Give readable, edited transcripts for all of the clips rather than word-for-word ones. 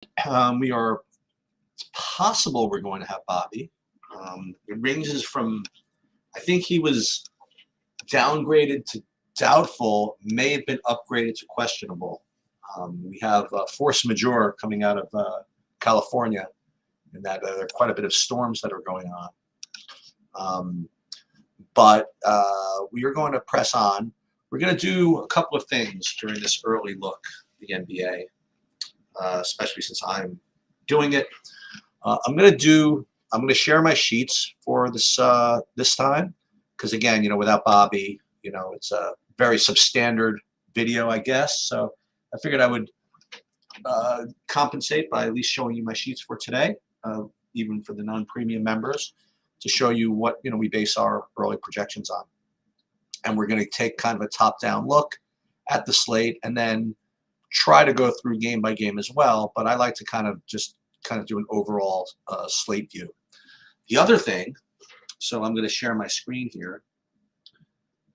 It's possible we're going to have Bobby. It ranges from, I think he was downgraded to doubtful, may have been upgraded to questionable. We have force majeure coming out of California, and that there are quite a bit of storms that are going on. But we are going to press on. We're going to do a couple of things during this early look at the NBA, especially since I'm doing it. I'm going to share my sheets for this this time, because again, without Bobby, it's a very substandard video, I guess. So I figured I would compensate by at least showing you my sheets for today, even for the non-premium members, to show you what we base our early projections on. And we're going to take kind of a top-down look at the slate and then try to go through game by game as well. But I like to kind of do an overall slate view. The other thing, so I'm going to share my screen here.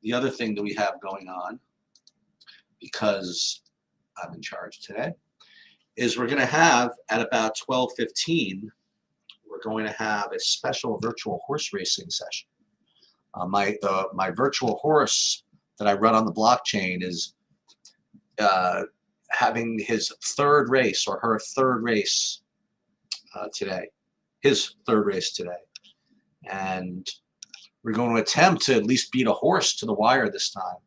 The other thing that we have going on, because I'm in charge today, is we're going to have at about 12:15, we're going to have a special virtual horse racing session. My virtual horse that I run on the blockchain is having his third race, or her third race today, his third race today. And we're going to attempt to at least beat a horse to the wire this time.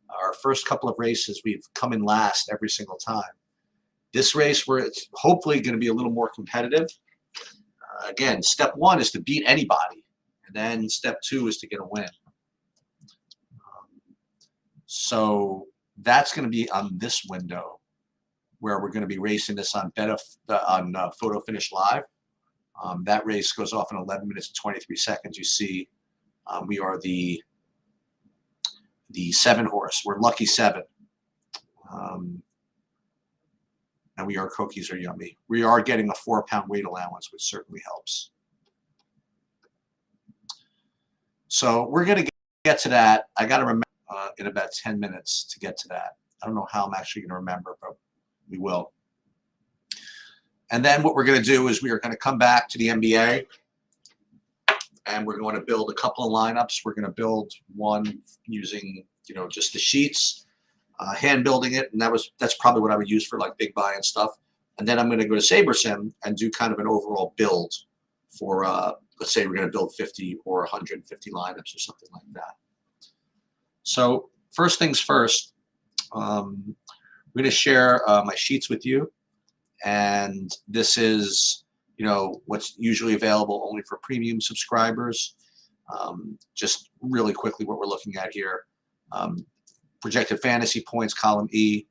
Our first couple of races, we've come in last every single time. This race, where it's hopefully going to be a little more competitive. Again, step one is to beat anybody, and then step two is to get a win. So that's going to be on this window, where we're going to be racing this on Photo Finish Live. That race goes off in 11 minutes and 23 seconds. You see, we are the 7 horse. We're lucky 7. And we are cookies are yummy. We are getting a 4-pound weight allowance, which certainly helps. So we're going to get to that. I got to remember in about 10 minutes to get to that. I don't know how I'm actually going to remember, but we will. And then what we're going to do is we are going to come back to the NBA, and we're going to build a couple of lineups. We're going to build one using just the sheets. Hand building it, and that's probably what I would use for like big buy and stuff. And then I'm going to go to SaberSim and do kind of an overall build for let's say we're going to build 50 or 150 lineups or something like that. So first things first, I'm going to share my sheets with you, and this is what's usually available only for premium subscribers. Just really quickly, what we're looking at here. Projected fantasy points, column E,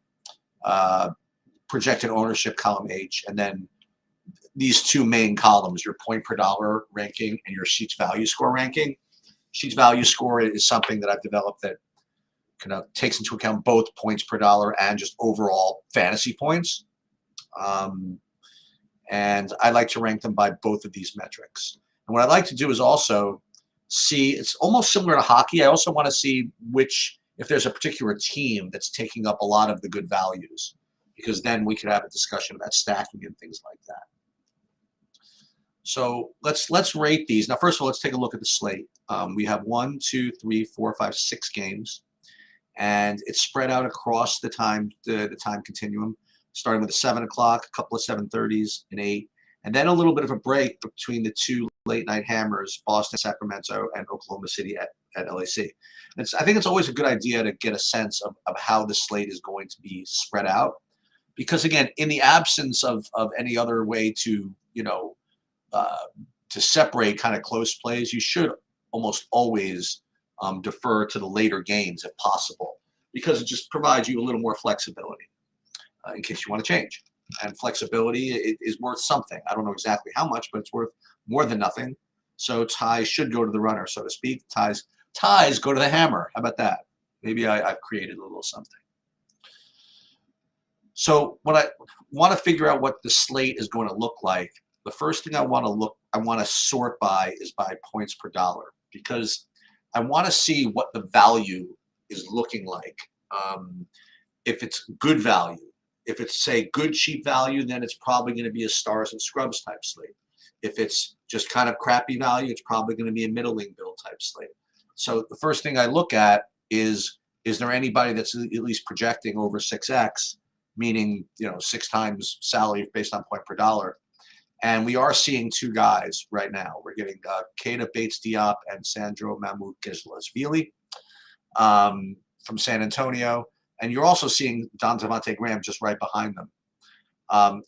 projected ownership, column H, and then these two main columns, your point per dollar ranking and your Sheets value score ranking. Sheets value score is something that I've developed that kind of takes into account both points per dollar and just overall fantasy points. And I like to rank them by both of these metrics. And what I like to do is also see, it's almost similar to hockey. I also want to see if there's a particular team that's taking up a lot of the good values, because then we could have a discussion about stacking and things like that. So let's rate these. Now, first of all, let's take a look at the slate. We have 1, 2, 3, 4, 5, 6 games, and it's spread out across the time continuum, starting with a 7 o'clock, a couple of 7:30s, an 8, and then a little bit of a break between the 2 late night hammers, Boston, Sacramento, and Oklahoma City at LAC. I think it's always a good idea to get a sense of how the slate is going to be spread out, because again, in the absence of any other way to separate kind of close plays, you should almost always defer to the later games if possible, because it just provides you a little more flexibility in case you want to change. And flexibility is worth something. I don't know exactly how much, but it's worth more than nothing. So ties should go to the runner, so to speak. Ties go to the hammer. How about that? Maybe I've created a little something. So when I want to figure out what the slate is going to look like, the first thing I want to sort by is by points per dollar, because I want to see what the value is looking like. If it's good value, If it's, say, good cheap value, then it's probably going to be a stars and scrubs type slate. If it's just kind of crappy value, it's probably going to be a middling build type slate. So the first thing I look at is there anybody that's at least projecting over 6x, meaning 6 times salary based on point per dollar. And we are seeing 2 guys right now. We're getting Keita Bates Diop and Sandro Mamukelashvili from San Antonio. And you're also seeing Don Devontae Graham just right behind them.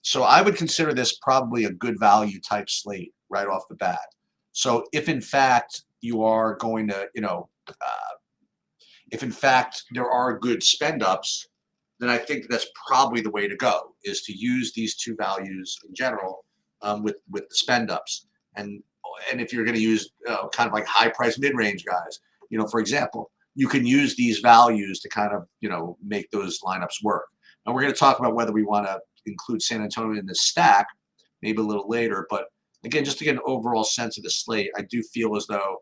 So I would consider this probably a good value type slate right off the bat. So if in fact you are going to, if in fact there are good spend ups, then I think that's probably the way to go, is to use these 2 values in general with the spend ups. And if you're going to use kind of like high price mid range guys, for example, you can use these values to kind of make those lineups work. And we're going to talk about whether we want to include San Antonio in this stack maybe a little later. But again, just to get an overall sense of the slate, I do feel as though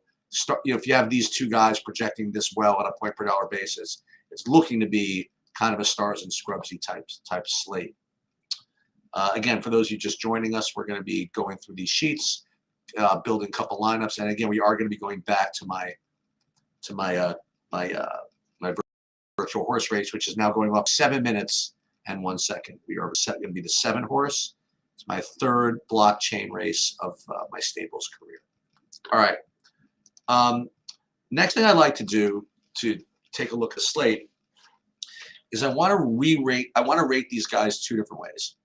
if you have these 2 guys projecting this well on a point per dollar basis, it's looking to be kind of a stars and scrubsy type slate. Again, for those of you just joining us, we're going to be going through these sheets, building a couple lineups, and again, we are going to be going back to my virtual horse race, which is now going off 7 minutes and 1 second. We are going to be the 7 horse. It's my 3rd blockchain race of my stables career. All right. Next thing I'd like to do to take a look at the slate is I want to rate these guys 2 different ways.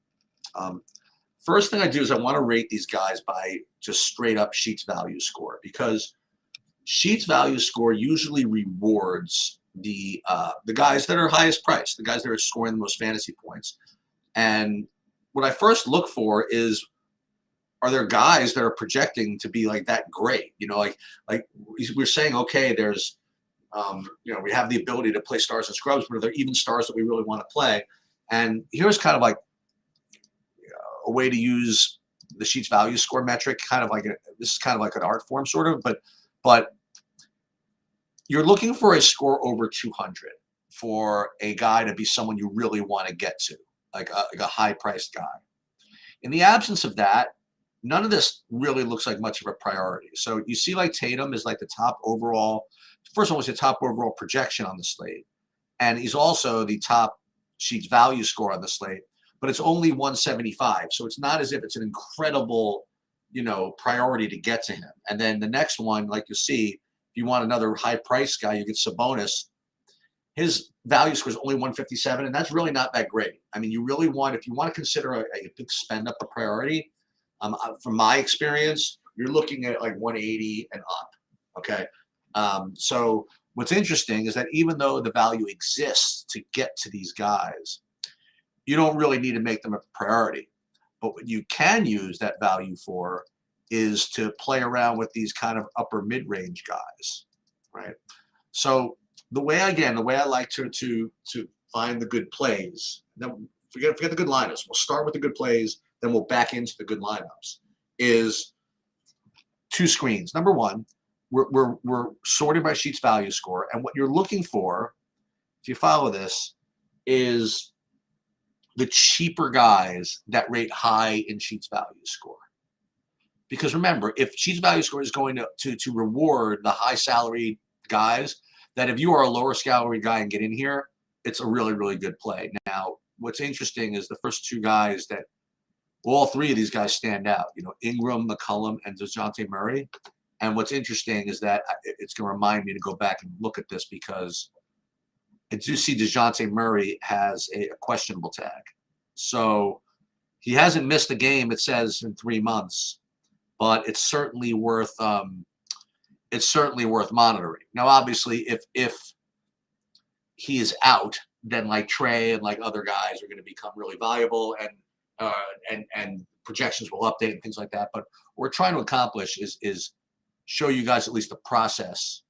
First thing I do is I want to rate these guys by just straight up Sheets value score, because Sheets value score usually rewards the guys that are highest priced, the guys that are scoring the most fantasy points. And what I first look for is, are there guys that are projecting to be like that great? Like we're saying, okay, there's we have the ability to play stars and scrubs, but are there even stars that we really want to play? And here's kind of like a way to use the Sheets value score metric, kind of like this is kind of like an art form sort of, but you're looking for a score over 200 for a guy to be someone you really want to get to, like a high priced guy. In the absence of that, none of this really looks like much of a priority. So you see like Tatum is like the top overall, first of all, he's the top overall projection on the slate. And he's also the top Sheets value score on the slate, but it's only 175. So it's not as if it's an incredible, priority to get to him. And then the next one, like you see, if you want another high price guy, you get Sabonis. His value score is only 157, and that's really not that great. I mean, you really want, if you want to consider a big spend up a priority, from my experience, you're looking at like 180 and up. Okay. So what's interesting is that even though the value exists to get to these guys, you don't really need to make them a priority. But what you can use that value for is to play around with these kind of upper mid-range guys, right? So the way I like to find the good plays, then forget the good lineups. We'll start with the good plays, then we'll back into the good lineups, is 2 screens. Number one, we're sorted by Sheets value score, and what you're looking for, if you follow this, is the cheaper guys that rate high in Sheets value score. Because remember, if Sheets value score is going to reward the high salary guys, that if you are a lower salary guy and get in here, it's a really, really good play. Now, what's interesting is the first 2 guys that, all 3 of these guys stand out, Ingram, McCollum, and DeJounte Murray. And what's interesting is that it's going to remind me to go back and look at this, because I do see DeJounte Murray has a questionable tag. So he hasn't missed a game, it says, in 3 months, but it's certainly worth monitoring. Now, obviously, if he is out, then like Trey and like other guys are going to become really valuable, and projections will update and things like that. But what we're trying to accomplish is show you guys at least the process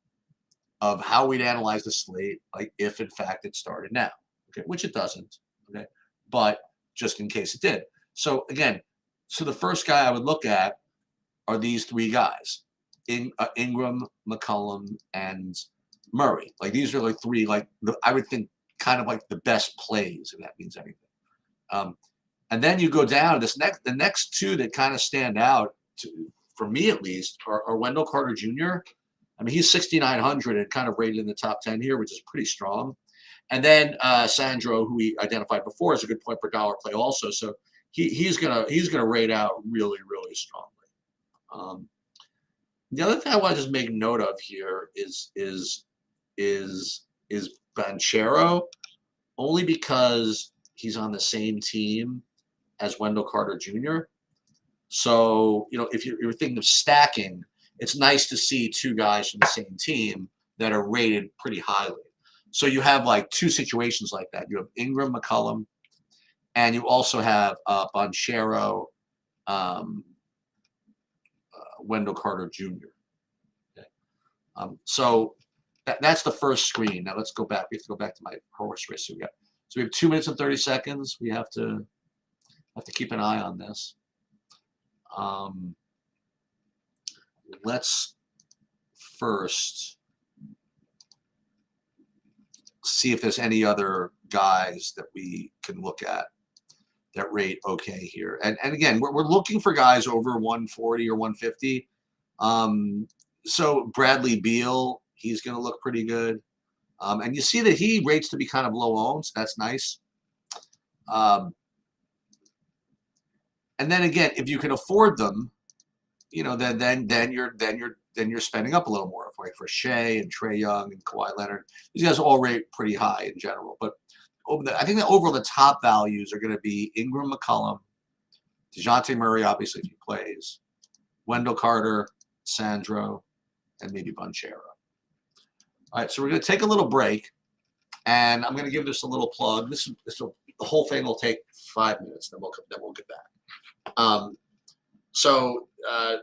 of how we'd analyze the slate, like if in fact it started now, okay, which it doesn't, okay, but just in case it did. So again, so the first guy I would look at are these 3 guys, Ingram, McCollum, and Murray. Like these are like 3, like I would think kind of like the best plays, if that means anything. And then you go down the next two that kind of stand out for me at least are Wendell Carter Jr. I mean, he's 6,900 and kind of rated in the top 10 here, which is pretty strong. And then Sandro, who we identified before, is a good point per dollar play also. So he's gonna rate out really, really strongly. The other thing I want to just make note of here is Banchero, only because he's on the same team as Wendell Carter Jr. So, you know, if you're thinking of stacking, it's nice to see two guys from the same team that are rated pretty highly. So you have like two situations like that. You have Ingram, McCollum, and you also have Banchero, Wendell Carter Jr. Okay. So that's the first screen. Now let's go back. We have to go back to my horse race. So we have 2 minutes and 30 seconds. We have to keep an eye on this. Let's first see if there's any other guys that we can look at that rate okay here. And again, we're looking for guys over 140 or 150. So Bradley Beal, he's going to look pretty good. And you see that he rates to be kind of low owned, so that's nice. And then again, if you can afford them, you know, then you're spending up a little more, like for Shea and Trae Young and Kawhi Leonard. These guys all rate pretty high in general, but I think that overall the top values are going to be Ingram, McCollum, DeJounte Murray, obviously if he plays, Wendell Carter, Sandro, and maybe Banchero. All right, so we're going to take a little break, and I'm going to give this a little plug. The whole thing will take 5 minutes, then we'll get back. So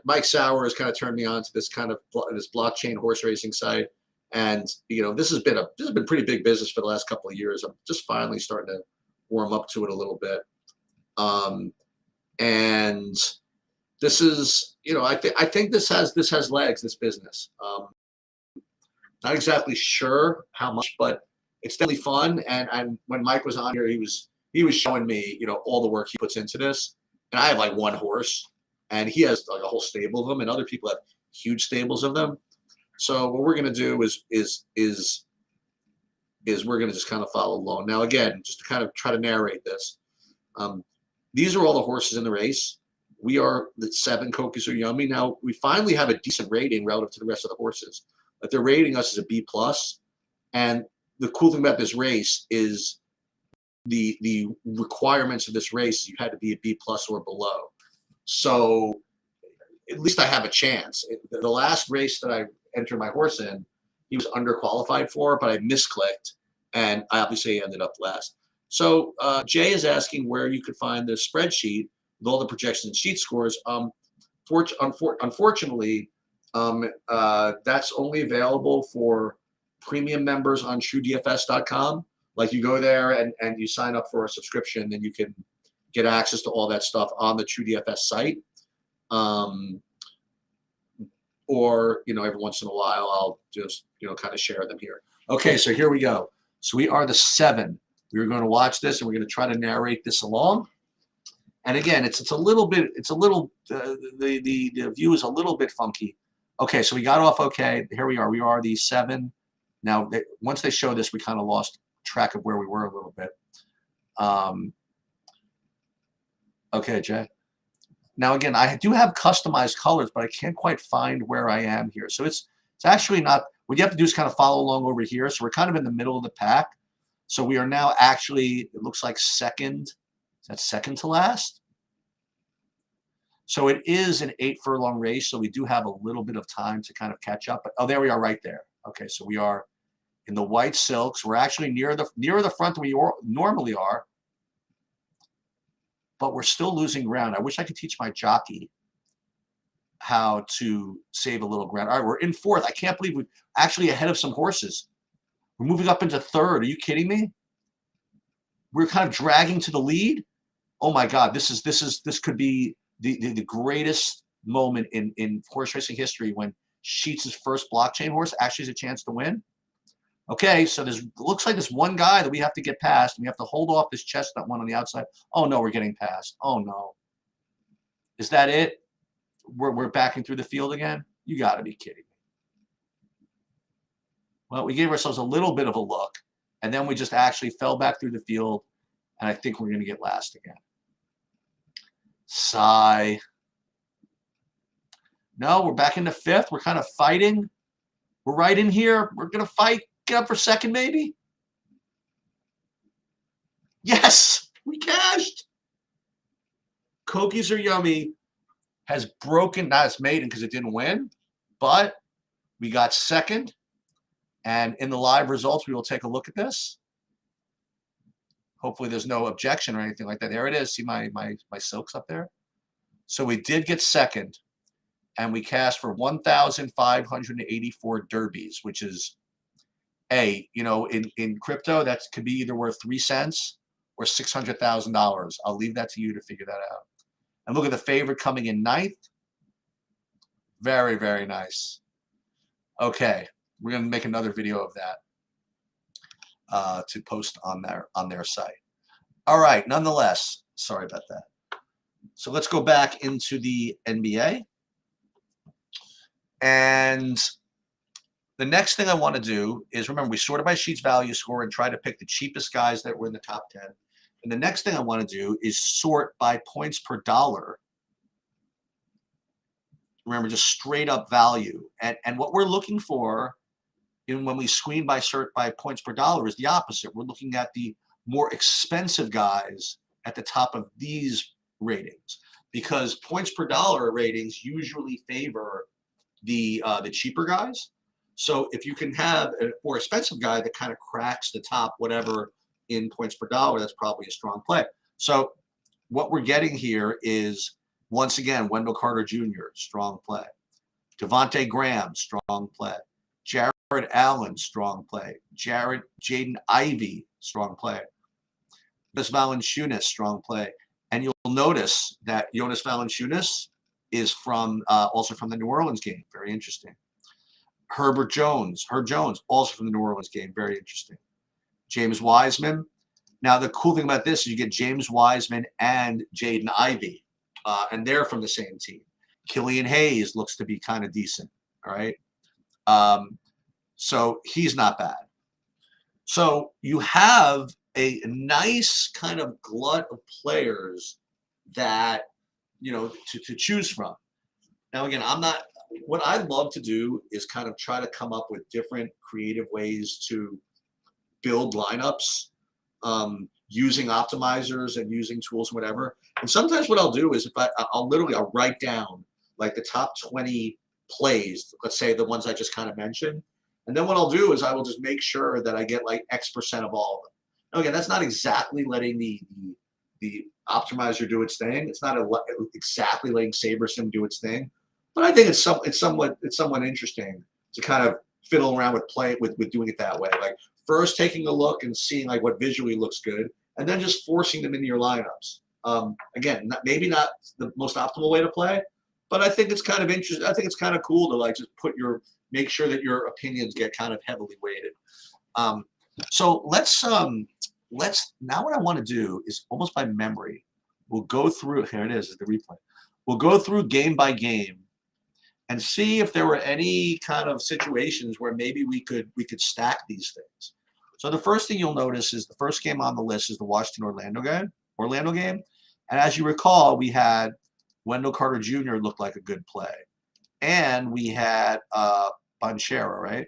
Mike Sauer has kind of turned me on to this blockchain horse racing site, and you know this has been pretty big business for the last couple of years. I'm just finally starting to warm up to it a little bit, and this is, you know, I think this has legs, this business. Not exactly sure how much, but it's definitely fun. And when Mike was on here, he was showing me, you know, all the work he puts into this. And I have like one horse, and he has like a whole stable of them, and other people have huge stables of them. So what we're gonna do is we're gonna just kind of follow along. Now again, just to kind of try to narrate this, these are all the horses in the race. We are the 7 Cocos Are Yummy. Now we finally have a decent rating relative to the rest of the horses. But they're rating us as a B+. And the cool thing about this race is the requirements of this race, you had to be a B+ or below. So at least I have a chance. The last race that I entered my horse in, he was underqualified for, but I misclicked, and I obviously ended up last. So Jay is asking where you could find the spreadsheet with all the projections and sheet scores. Unfortunately, that's only available for premium members on TrueDFS.com. Like you go there and you sign up for a subscription, and you can get access to all that stuff on the TrueDFS site. Or, you know, every once in a while, I'll just, you know, kind of share them here. Okay, so here we go. So we are the 7. We're going to watch this, and we're going to try to narrate this along. And again, the view is a little bit funky. Okay, so we got off okay. Here we are. We are the 7. Now, once they show this, we kind of lost track of where we were a little bit. Okay, Jay. Now, again, I do have customized colors, but I can't quite find where I am here. So it's actually not – what you have to do is kind of follow along over here. So we're kind of in the middle of the pack. So we are now actually – it looks like second. Is that second to last? So it is an 8 furlong race, so we do have a little bit of time to kind of catch up. But oh, there we are right there. Okay, so we are in the white silks. We're actually nearer the front than we normally are, but we're still losing ground. I wish I could teach my jockey how to save a little ground. All right, we're in 4th. I can't believe we're actually ahead of some horses. We're moving up into 3rd. Are you kidding me? We're kind of dragging to the lead. Oh my God, this could be the greatest moment in horse racing history when Sheets' first blockchain horse actually has a chance to win. Okay, so there's looks like this one guy that we have to get past, and we have to hold off this chestnut one on the outside. Oh no, we're getting past. Oh no. Is that it? We're backing through the field again? You got to be kidding me. Well, we gave ourselves a little bit of a look, and then we just actually fell back through the field, and I think we're going to get last again. Sigh. No, we're back into fifth. We're kind of fighting. We're right in here. We're going to fight. Get up for second, maybe. Yes, we cashed. Cookies are yummy. Has broken, not as maiden because it didn't win, but we got second. And in the live results, we will take a look at this. Hopefully there's no objection or anything like that. There it is. See my silks up there? So we did get second, and we cast for 1,584 derbies, which is, in crypto, that could be either worth 3 cents or $600,000. I'll leave that to you to figure that out. And look at the favorite coming in ninth. Very, very nice. Okay, we're going to make another video of that to post on their site. All right, nonetheless, sorry about that. So let's go back into the NBA. And the next thing I want to do is, remember, we sorted by sheets value score and try to pick the cheapest guys that were in the top 10. And the next thing I want to do is sort by points per dollar. Remember, just straight up value. And what we're looking for when we screen by sort by points per dollar is the opposite. We're looking at the more expensive guys at the top of these ratings, because points per dollar ratings usually favor the cheaper guys. So if you can have a more expensive guy that kind of cracks the top whatever in points per dollar, that's probably a strong play. So what we're getting here is, once again, Wendell Carter Jr., strong play. Devontae Graham, strong play. Jared Allen, strong play. Jaden Ivey, strong play. Jonas Valanciunas, strong play. And you'll notice that Jonas Valanciunas is also from the New Orleans game. Very interesting. Herb Jones, also from the New Orleans game. Very interesting. James Wiseman. Now, the cool thing about this is you get James Wiseman and Jaden Ivey, and they're from the same team. Killian Hayes looks to be kind of decent, all right? So he's not bad. So you have a nice kind of glut of players that, to choose from. Now, again, what I love to do is kind of try to come up with different creative ways to build lineups, using optimizers and using tools and whatever. And sometimes what I'll do is I'll write down like the top 20 plays, let's say the ones I just kind of mentioned. And then what I'll do is I will just make sure that I get like X% of all of them. Now, again, that's not exactly letting the optimizer do its thing. It's not exactly letting SaberSim do its thing. But I think it's somewhat interesting to kind of fiddle around with doing it that way. Like first taking a look and seeing like what visually looks good, and then just forcing them into your lineups. Again, maybe not the most optimal way to play, but I think it's kind of interesting. I think it's kind of cool to like just make sure that your opinions get kind of heavily weighted. So let's now what I want to do is almost by memory, we'll go through, here it is the replay. We'll go through game by game and see if there were any kind of situations where maybe we could stack these things. So the first thing you'll notice is the first game on the list is the Washington-Orlando game. And as you recall, we had Wendell Carter Jr. looked like a good play. And we had Banchero, right?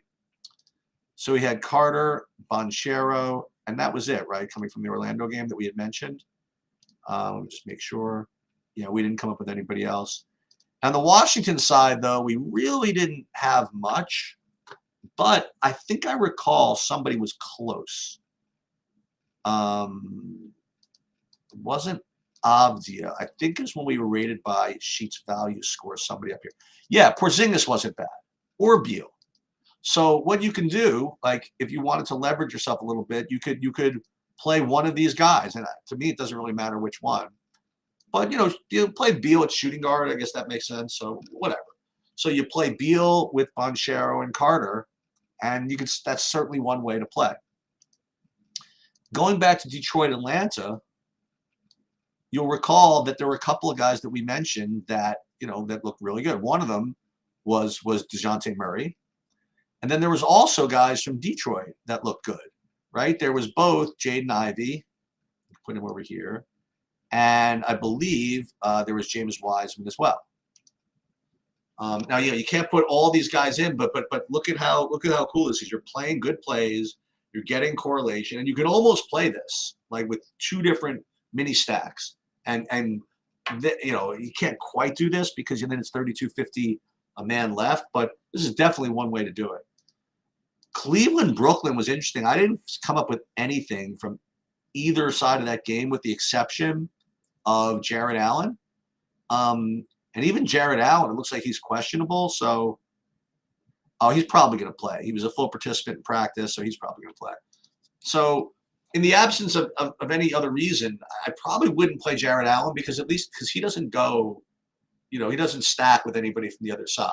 So we had Carter, Banchero, and that was it, right? Coming from the Orlando game that we had mentioned. Let me just make sure. Yeah, we didn't come up with anybody else. On the Washington side, though, we really didn't have much. But I think I recall somebody was close. It wasn't Avdia. I think it's when we were rated by Sheets Value Score, somebody up here. Yeah, Porzingis wasn't bad. Or Beal. So what you can do, like if you wanted to leverage yourself a little bit, you could play one of these guys. And to me, it doesn't really matter which one. But, you play Beal at shooting guard. I guess that makes sense. So whatever. So you play Beal with Banchero and Carter, And that's certainly one way to play. Going back to Detroit, Atlanta, you'll recall that there were a couple of guys that we mentioned that, that looked really good. One of them was DeJounte Murray. And then there was also guys from Detroit that looked good, right? There was both Jaden Ivey, put him over here, and I believe there was James Wiseman as well. Now, you can't put all these guys in, but look at how cool this is. You're playing good plays, you're getting correlation, and you can almost play this like with 2 different mini stacks. And you can't quite do this because then it's 32.50 a man left, but this is definitely one way to do it. Cleveland, Brooklyn was interesting. I didn't come up with anything from either side of that game with the exception of Jared Allen. And even Jared Allen, it looks like he's questionable. So, he's probably going to play. He was a full participant in practice, so he's probably going to play. So, in the absence of any other reason, I probably wouldn't play Jared Allen because he doesn't go, he doesn't stack with anybody from the other side.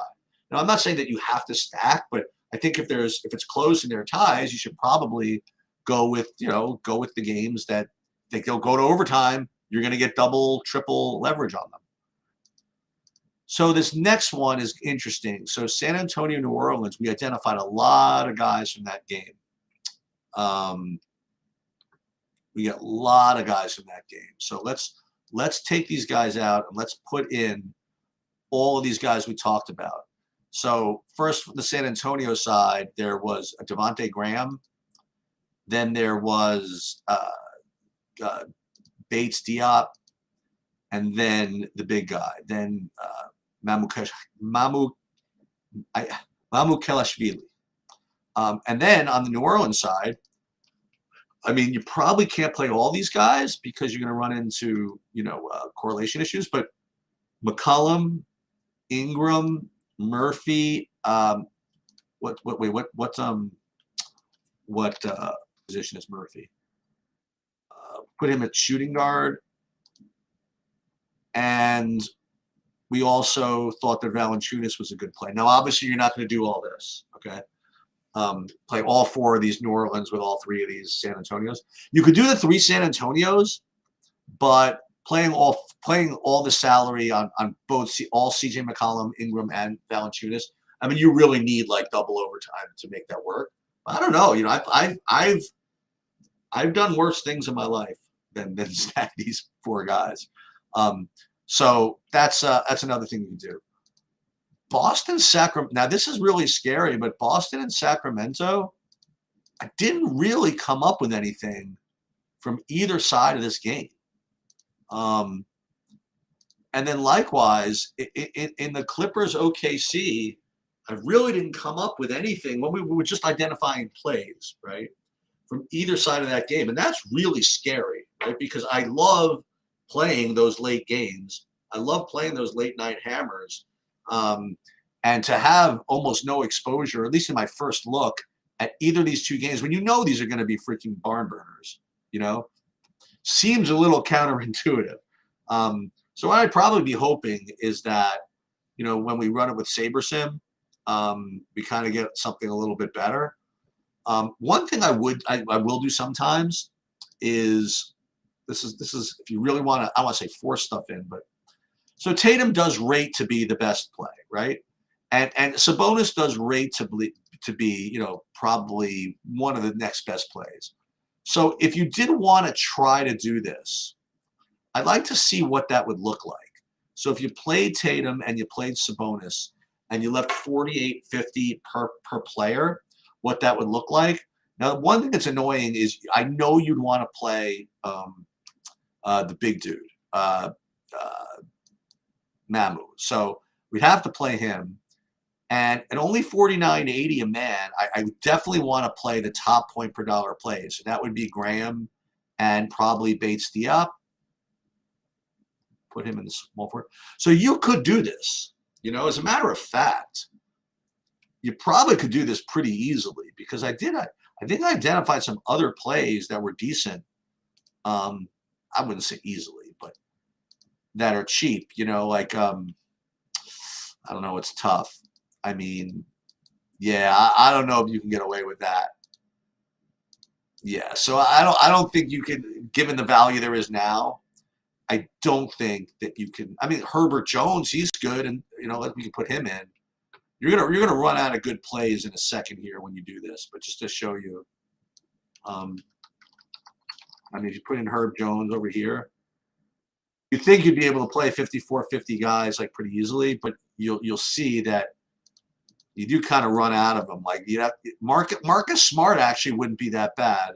Now, I'm not saying that you have to stack, but I think if it's close and there are ties, you should probably go with the games that they'll go to overtime. You're going to get double, triple leverage on them. So this next one is interesting. So San Antonio, New Orleans, we identified a lot of guys from that game. We got a lot of guys from that game. So let's take these guys out and let's put in all of these guys we talked about. So first, from the San Antonio side, there was Devontae Graham. Then there was Bates Diop, and then the big guy. Then Mamu Kelashvili. And then on the New Orleans side, I mean, you probably can't play all these guys because you're going to run into correlation issues. But McCollum, Ingram, Murphy. What position is Murphy? Put him at shooting guard. And we also thought that Valanciunas was a good play. Now, obviously, you're not going to do all this, okay? Play all 4 of these New Orleans with all 3 of these San Antonios. You could do the 3 San Antonios, but playing all the salary on both all CJ McCollum, Ingram, and Valanciunas. I mean, you really need like double overtime to make that work. I don't know. I've done worse things in my life than stack these 4 guys. So that's another thing you can do. Boston, Sacramento. Now this is really scary, but Boston and Sacramento, I didn't really come up with anything from either side of this game. And then likewise, in the Clippers OKC, I really didn't come up with anything when we were just identifying plays, right, from either side of that game. And that's really scary, right, because I love playing those late games. I love playing those late night hammers. And to have almost no exposure, at least in my first look, at either of these 2 games, when these are going to be freaking barn burners, seems a little counterintuitive. So what I'd probably be hoping is that, when we run it with SaberSim, we kind of get something a little bit better. One thing I will do sometimes is this is if you really want to, I want to say force stuff in, but so Tatum does rate to be the best play, right? And Sabonis does rate to be probably one of the next best plays. So if you did want to try to do this, I'd like to see what that would look like. So if you played Tatum and you played Sabonis and you left 48.50 per player, what that would look like. Now, one thing that's annoying is I know you'd want to play the big dude, Mamu. So we'd have to play him. And at only $49.80 a man, I definitely want to play the top point per dollar plays. So that would be Graham and probably Bates Diop. Put him in the small forward. So you could do this. As a matter of fact, you probably could do this pretty easily because I think I identified some other plays that were decent. I wouldn't say easily, but that are cheap. Like I don't know, it's tough. I mean, Yeah, I don't know if you can get away with that. Yeah, so I don't think you can, given the value there is now. I don't think that you can. I mean, Herbert Jones, he's good, and we can put him in. You're gonna run out of good plays in a second here when you do this. But just to show you, um, I mean, if you put in Herb Jones over here, you think you'd be able to play 54, 50 guys like pretty easily, but you'll see that you do kind of run out of them. Like Marcus Smart actually wouldn't be that bad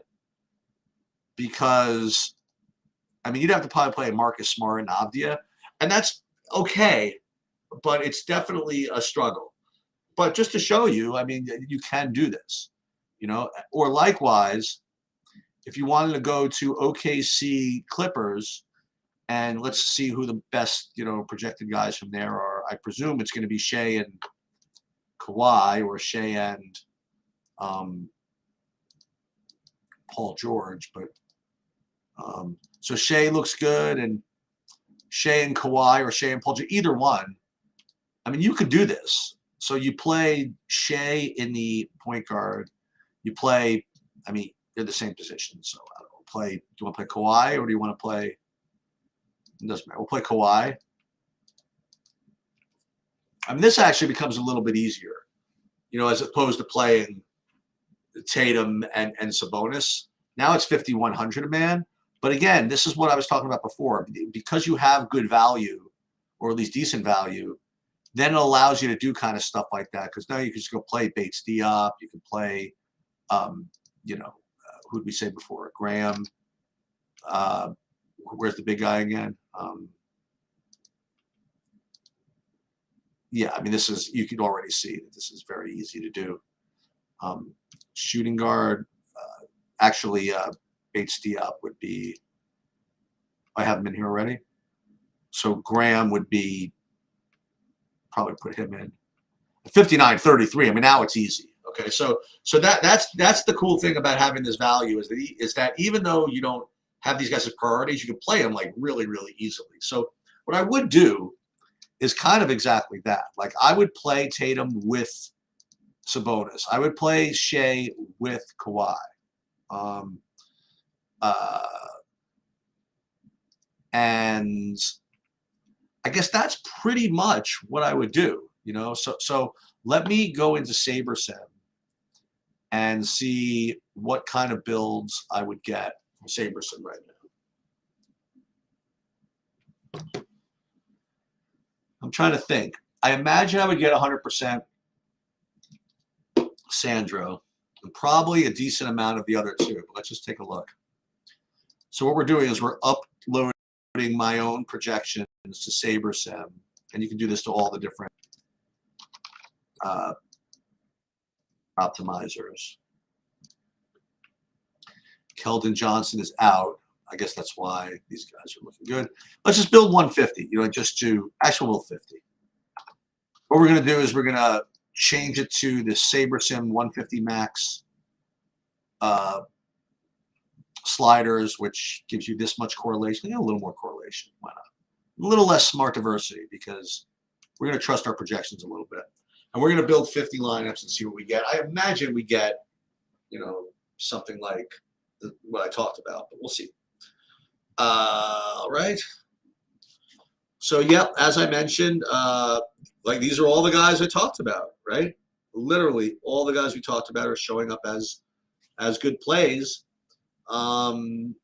because I mean you'd have to probably play Marcus Smart and Avdia, and that's okay, but it's definitely a struggle. But just to show you, I mean, you can do this, or likewise, if you wanted to go to OKC Clippers, and let's see who the best, projected guys from there are. I presume it's going to be Shea and Kawhi, or Shea and Paul George. But so Shea looks good, and Shea and Kawhi, or Shea and Paul George, either one. I mean, you could do this. So you play Shea in the point guard. You play, I mean, they're the same position. So I don't know, do you want to play Kawhi, or do you want to play? It doesn't matter. We'll play Kawhi. I mean, this actually becomes a little bit easier, as opposed to playing Tatum and Sabonis. Now it's 5,100 a man. But again, this is what I was talking about before. Because you have good value, or at least decent value, then it allows you to do kind of stuff like that. Because now you can just go play Bates Diop. You can play, who did we say before? Graham. Where's the big guy again? Yeah, I mean, you could already see that this is very easy to do. Shooting guard, actually, Bates Diop would be, I have him in here already. So Graham would be, probably put him in. 59-33, I mean, now it's easy. Okay, so that's the cool thing about having this value is that even though you don't have these guys as priorities, you can play them like really, really easily. So what I would do is kind of exactly that. Like I would play Tatum with Sabonis. I would play Shea with Kawhi. And I guess that's pretty much what I would do, So let me go into SaberSim and see what kind of builds I would get from SaberSim right now. I'm trying to think. I imagine I would get 100% Sandro and probably a decent amount of the other two. But let's just take a look. So what we're doing is we're uploading my own projections to SaberSim, and you can do this to all the different optimizers. Keldon Johnson is out. I guess that's why these guys are looking good. Let's just build 150, just to actual 50. What we're going to do is we're going to change it to the SaberSim 150 max sliders, which gives you this much correlation. A little more correlation. Why not? A little less smart diversity because we're going to trust our projections a little bit. And we're going to build 50 lineups and see what we get. I imagine we get, something like what I talked about, but we'll see. All right. So, yep, as I mentioned, like these are all the guys I talked about, right? Literally all the guys we talked about are showing up as good plays. And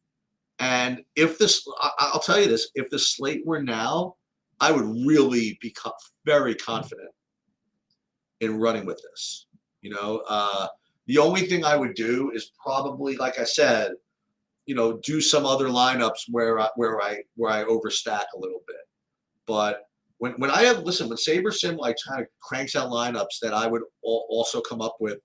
if this, I'll tell you this, if the slate were now, I would really be very confident in running with this. The only thing I would do is probably, like I said, do some other lineups where I overstack a little bit. But when SaberSim like kind of cranks out lineups that I would also come up with,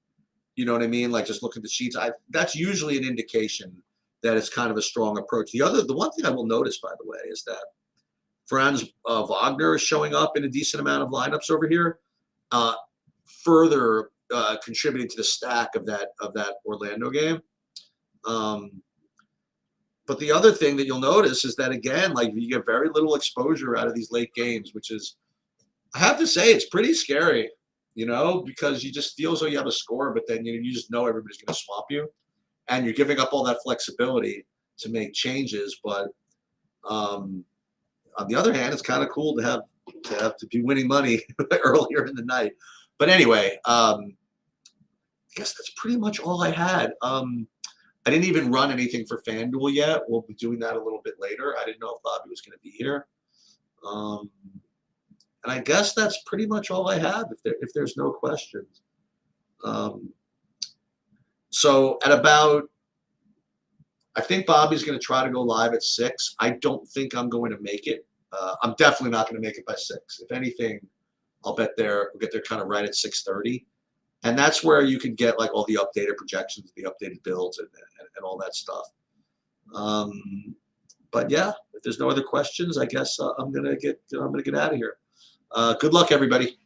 you know what I mean? Like just look at the sheets. That's usually an indication that it's kind of a strong approach. The one thing I will notice, by the way, is that Franz Wagner is showing up in a decent amount of lineups over here, further contributing to the stack of that Orlando game. But the other thing that you'll notice is that, again, like you get very little exposure out of these late games, which is, I have to say, it's pretty scary. you know, because you just feel as though you have a score, but then you just know everybody's going to swamp you, and you're giving up all that flexibility to make changes. But on the other hand, it's kind of cool to have to be winning money earlier in the night. But anyway, I guess that's pretty much all I had. I didn't even run anything for FanDuel yet. We'll be doing that a little bit later. I didn't know if Bobby was going to be here. And I guess that's pretty much all I have if there's no questions. So at about, I think Bobby's going to try to go live at 6. I don't think I'm going to make it. I'm definitely not going to make it by 6. If anything, I'll bet we'll get there kind of right at 6:30. And that's where you can get like all the updated projections, the updated builds, and all that stuff. But yeah, if there's no other questions, I guess I'm gonna get out of here. Good luck, everybody.